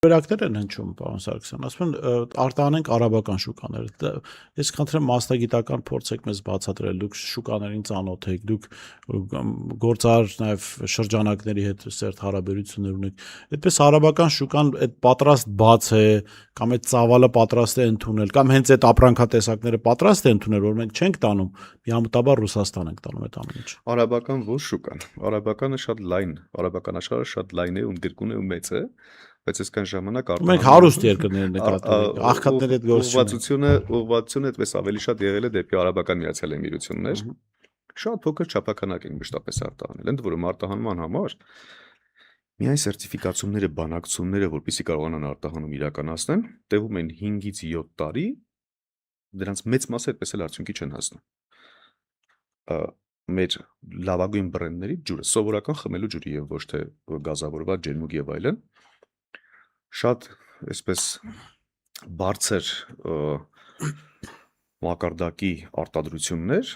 Վերակներ են հնչում, պարոն Սարգսյան, ասում են արտահանենք արաբական շուկաները։ Ես խնդրեմ մասնագիտական փորձ եք մեզ բացատրել, դուք շուկաներին ծանոթ եք, դուք գործար նաև շրջանակների հետ սերտ հարաբերություններ ունեք։ Այդպես արաբական շուկան այդ պատրաստ բաց է, կամ այդ ծավալը պատրաստ է ընդունել, կամ հենց այդ ապրանքատեսակները պատրաստ է ընդունել, որ մենք չենք տանում, միամտաբար Ռուսաստան ենք տանում այդ ամեն ինչը։ Արաբական ոչ շուկան, արաբականը շատ լայն, արաբական աշխարհը շատ լայն է, ընդգրկուն է ու մեծ է, բայց այսքան ժամանակ մենք հարուստ երկրներ նկատում ենք, աղքատների հետ ուղղվածությունը այդպես ավելի շատ եղել է դեպի Արաբական Միացյալ Էմիրություններ, շատ փոքր չափականակ ենք մշտապես արտահանել, ընդ որում արտահանման համար միայն սերտիֆիկացումները, բանակցությունները, որպեսզի կարողանան արտահանում իրականացնեն, տևում են 5-ից 7 տարի, դրանց մեծ մասը այդպես էլ արդյունքի չեն հասնում։ Մեր լավագույն բրենդների ջուրը, սովորական խմելու ջուրի եւ ոչ թե գազավորված ջերմուկ եւ այլն, շատ այսպես բարձր մակարդակի արտադրություններ,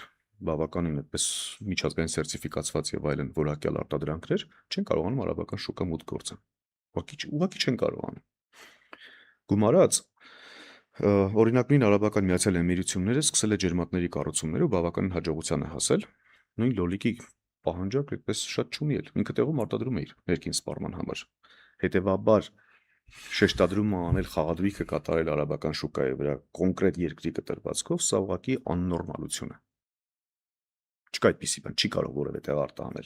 բավականին այդպես միջազգային սերտիֆիկացված եւ այլն որակյալ արտադրանքներ չեն կարողանում արաբական շուկա մուտք գործել։ Ուղղակի չեն կարողանում։ Գումարած օրինակ նույն Արաբական Միացյալ Էմիրությունները սկսել է ջերմատների կառուցումները ու բավականին հաջողության է հասել։ Նույն լոլիկի պահանջարկ այդպես շատ չունի էլ, ինքը տեղում արտադրում է իր ներքին սպառման համար։ Հետևաբար շեշտադրումը անել, խաղադրույքը կատարել արաբական շուկայի վրա կոնկրետ երկրի կտրվածքով, սա ուղղակի աննորմալություն է։ Չկա այդպիսի բան, չի կարող որևէ տեղ արտահանել։